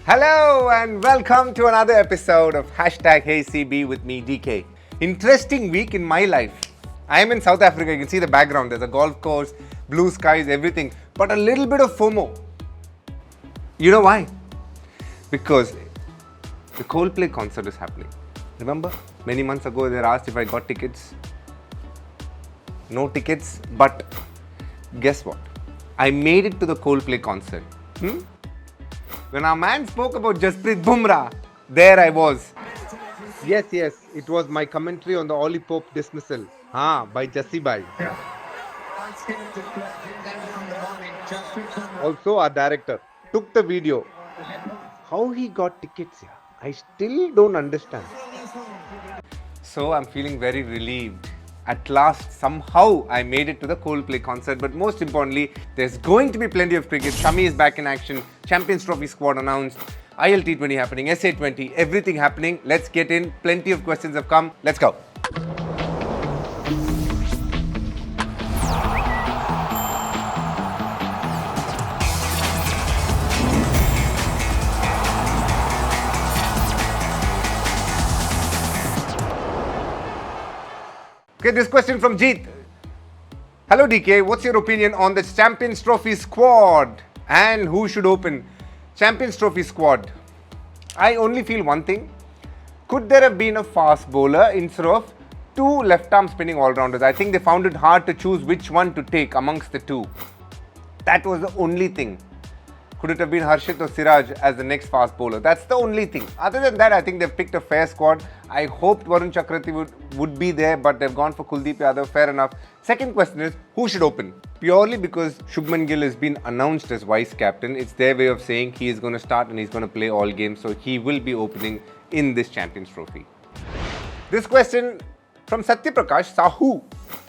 Hello and welcome to another episode of #HeyCB with me, DK. Interesting week in my life. I am in South Africa. You can see the background. There's a golf course, blue skies, everything. But a little bit of FOMO. You know why? Because the Coldplay concert is happening. Remember? Many months ago, they were asked if I got tickets. No tickets, but guess what? I made it to the Coldplay concert. When our man spoke about Jasprit Bumrah, there I was. Yes, it was my commentary on the Ollie Pope dismissal. By Jassi Bhai. Also, our director took the video. How he got tickets here? I still don't understand. So I'm feeling very relieved. At last, somehow, I made it to the Coldplay concert. But most importantly, there's going to be plenty of cricket. Shami is back in action. Champions Trophy squad announced. ILT20 happening. SA20. Everything happening. Let's get in. Plenty of questions have come. Let's go. Okay, this question from Jeet. Hello DK, what's your opinion on the Champions Trophy squad and who should open? Champions Trophy squad. I only feel one thing. Could there have been a fast bowler instead of two left-arm spinning all-rounders? I think they found it hard to choose which one to take amongst the two. That was the only thing. Could it have been Harshit or Siraj as the next fast bowler? That's the only thing. Other than that, I think they've picked a fair squad. I hoped Varun Chakravarti would be there, but they've gone for Kuldeep Yadav. Fair enough. Second question is, who should open? Purely because Shubman Gill has been announced as vice captain. It's their way of saying he is going to start and he's going to play all games. So he will be opening in this Champions Trophy. This question from Satya Prakash Sahu.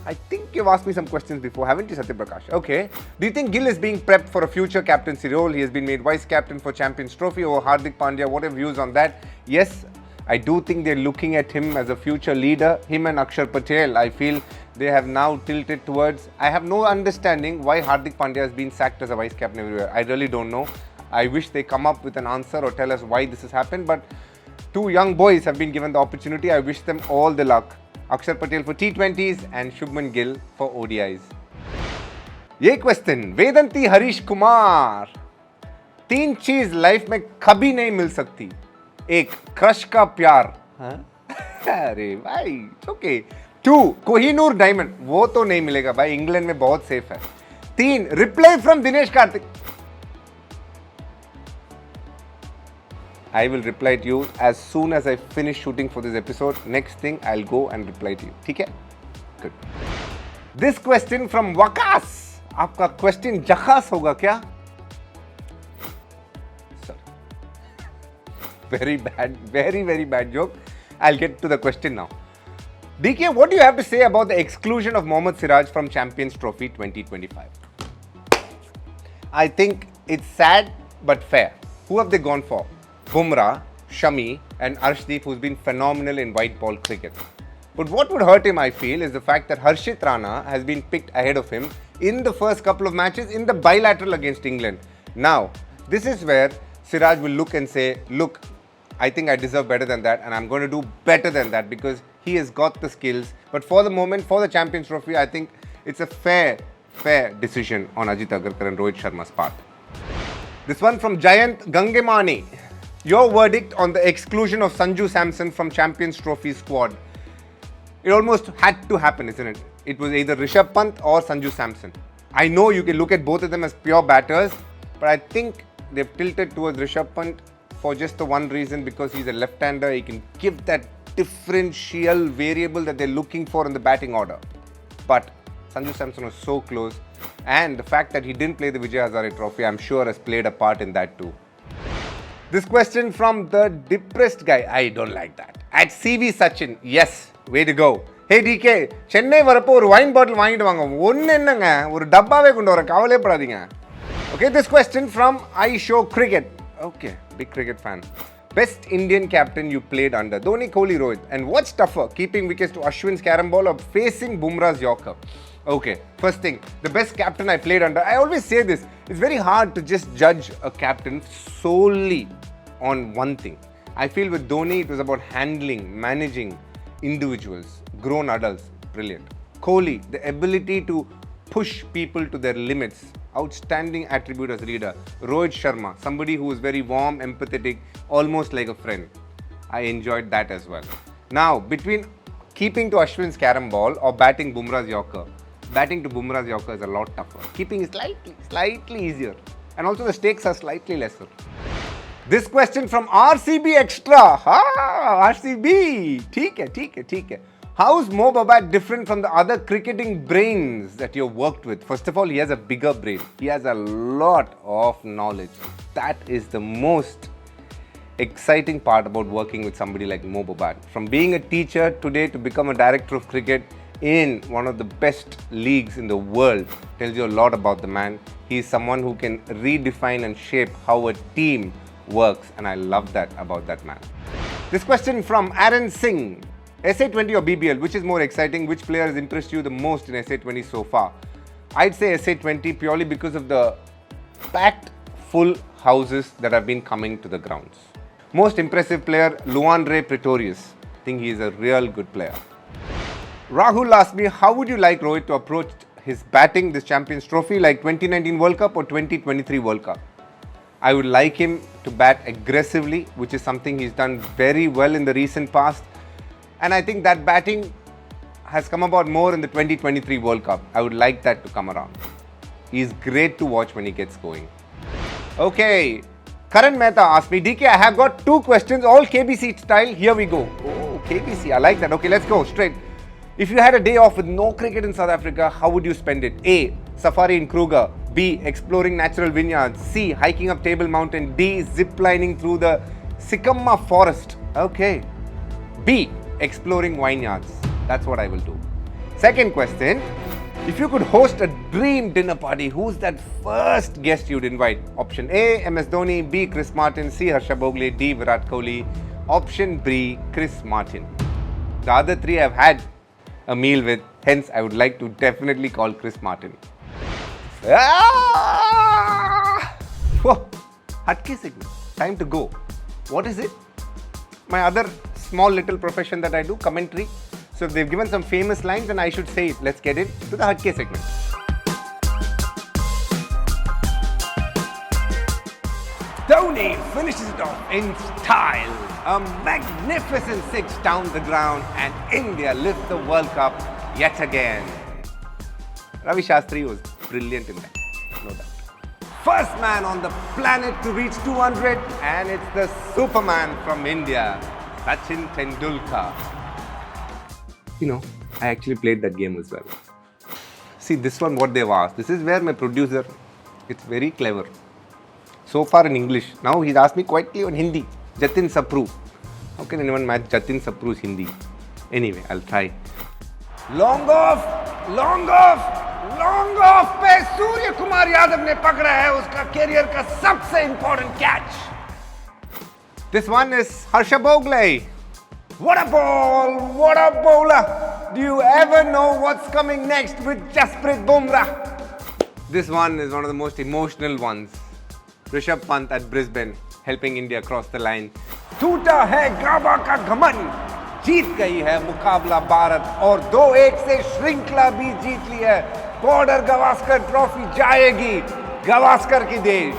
I think you've asked me some questions before, haven't you, Satya Prakash? Okay. Do you think Gill is being prepped for a future captaincy role? He has been made vice captain for Champions Trophy over Hardik Pandya. What are your views on that? Yes, I do think they're looking at him as a future leader. Him and Akshar Patel, I feel they have now tilted towards. I have no understanding why Hardik Pandya has been sacked as a vice captain everywhere. I really don't know. I wish they come up with an answer or tell us why this has happened. But two young boys have been given the opportunity. I wish them all the luck. Akshar Patel for T20s and Shubman Gill for ODIs. ये question वेदंती Harish Kumar. 3 चीज life में कभी नहीं मिल सकती. 1 crush का प्यार. अरे भाई ओके. 2 कोहिनूर डायमंड. वो तो नहीं मिलेगा भाई, इंग्लैंड में बहुत सेफ है. 3 reply from Dinesh Karthik. I will reply to you as soon as I finish shooting for this episode. Next thing, I'll go and reply to you. ठीक है? Good. This question from Wakas. आपका question जखास होगा क्या? Sorry. Very bad joke. I'll get to the question now. DK, what do you have to say about the exclusion of Mohammad Siraj from Champions Trophy 2025? I think it's sad but fair. Who have they gone for? Bumrah, Shami and Arshdeep, who's been phenomenal in white ball cricket. But what would hurt him, I feel, is the fact that Harshit Rana has been picked ahead of him in the first couple of matches in the bilateral against England. Now, this is where Siraj will look and say, look, I think I deserve better than that and I'm going to do better than that because he has got the skills. But for the moment, for the Champions Trophy, I think it's a fair decision on Ajit Agarkar and Rohit Sharma's part. This one from Jayant Gangemani. Your verdict on the exclusion of Sanju Samson from Champions Trophy squad. It almost had to happen, isn't it? It was either Rishabh Pant or Sanju Samson. I know you can look at both of them as pure batters, but I think they've tilted towards Rishabh Pant for just the one reason, because he's a left-hander. He can give that differential variable that they're looking for in the batting order. But Sanju Samson was so close, and the fact that he didn't play the Vijay Hazare Trophy, I'm sure has played a part in that too. This question from the depressed guy. I don't like that. At CV Sachin. Yes, way to go. Hey DK, Chennai வரப்போ ஒரு wine bottle வாங்கிட்டு வாங்க. ஒன்னு என்னங்க, ஒரு டப்பாவே கொண்டு வர, கவலையே படாதீங்க. Okay, this question from I Show Cricket. Okay, big cricket fan. Best Indian captain you played under? Dhoni, Kohli, Rohit. And what's tougher, keeping wickets to Ashwin's carom ball or facing Bumrah's Yorker? Okay, first thing, the best captain I played under. I always say this, it's very hard to just judge a captain solely on one thing. I feel with Dhoni, it was about handling, managing individuals, grown adults. Brilliant. Kohli, the ability to push people to their limits. Outstanding attribute as a leader. Rohit Sharma, somebody who is very warm, empathetic, almost like a friend. I enjoyed that as well. Now, between keeping to Ashwin's carom ball or batting Bumrah's Yorker, batting to Bumrah's Yorker is a lot tougher. Keeping is slightly easier. And also the stakes are slightly lesser. This question from RCB Extra. RCB. ठीक है. How's Mo Bobat different from the other cricketing brains that you've worked with? First of all, he has a bigger brain. He has a lot of knowledge. That is the most exciting part about working with somebody like Mo Bobat. From being a teacher today to become a director of cricket in one of the best leagues in the world tells you a lot about the man. He is someone who can redefine and shape how a team works, and I love that about that man. This question from Aaron Singh. SA20 or BBL, which is more exciting? Which player has impressed you the most in SA20 so far? I'd say SA20 purely because of the packed full houses that have been coming to the grounds. Most impressive player, Luandre Pretorius. I think he is a real good player. Rahul asked me, how would you like Rohit to approach his batting this Champions Trophy, like 2019 World Cup or 2023 World Cup? I would like him to bat aggressively, which is something he's done very well in the recent past. And I think that batting has come about more in the 2023 World Cup. I would like that to come around. He's great to watch when he gets going. Okay, Karan Mehta asked me, DK, I have got 2 questions, all KBC style. Here we go. Oh, KBC, I like that. Okay, let's go straight. If you had a day off with no cricket in South Africa, how would you spend it? A. Safari in Kruger. B. Exploring natural vineyards. C. Hiking up Table Mountain. D. Ziplining through the Sycamore forest. Okay. B. Exploring vineyards. That's what I will do. Second question. If you could host a dream dinner party, who's that first guest you'd invite? Option A. MS Dhoni. B. Chris Martin. C. Harsha Bhogle. D. Virat Kohli. Option B. Chris Martin. The other 3 I've had a meal with. Hence, I would like to definitely call Chris Martin. Whoa. Hatke segment. Time to go. What is it? My other small little profession that I do, commentary. So if they've given some famous lines, then I should say it. Let's get into the Hatke segment. Dhoni finishes it off in style. A magnificent 6 down the ground, and India lift the World Cup yet again. Ravi Shastri was brilliant in that, no doubt. First man on the planet to reach 200, and it's the Superman from India, Sachin Tendulkar. You know, I actually played that game as well. See, this one, what they've asked. This is where my producer, it's very clever. So far in English. Now he's asked me quietly on Hindi. Jatin Sapru. How can anyone match Jatin Sapru's Hindi? Anyway, I'll try. Long off पे सूर्य कुमार यादव ने पकड़ा है उसका career का सबसे important catch. This one is Harsha Bhogle. What a ball! What a bowler! Do you ever know what's coming next with Jasprit Bumrah? This one is one of the most emotional ones. Rishabh Pant at Brisbane, helping India cross the line. टूटा है गाबा का घमन, जीत गई है मुकाबला भारत और 2-1 से श्रृंखला भी जीत ली है. बॉर्डर गवास्कर ट्रॉफी जाएगी गवास्कर की देश.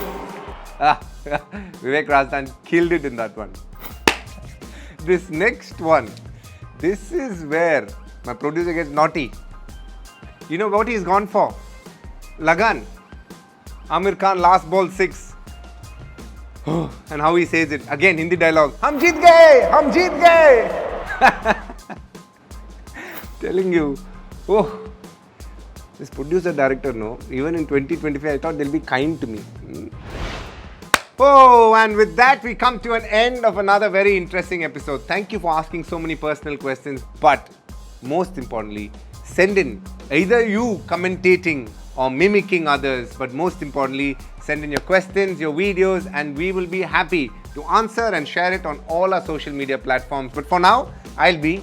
Vivek Rajan killed it in that one. This next one, this is where my producer gets naughty. You know what he's gone for? Lagan. Amir Khan last ball 6. And how he says it. Again, Hindi dialogue. हम जीत गए. Telling you. Oh. This producer director, no. Even in 2025, I thought they'll be kind to me. Oh, and with that, we come to an end of another very interesting episode. Thank you for asking so many personal questions. But most importantly, send in either you commentating or mimicking others. But most importantly, send in your questions, your videos, and we will be happy to answer and share it on all our social media platforms. But for now, I'll be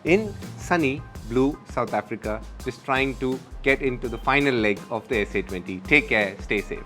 in sunny blue South Africa, just trying to get into the final leg of the SA20. Take care, stay safe.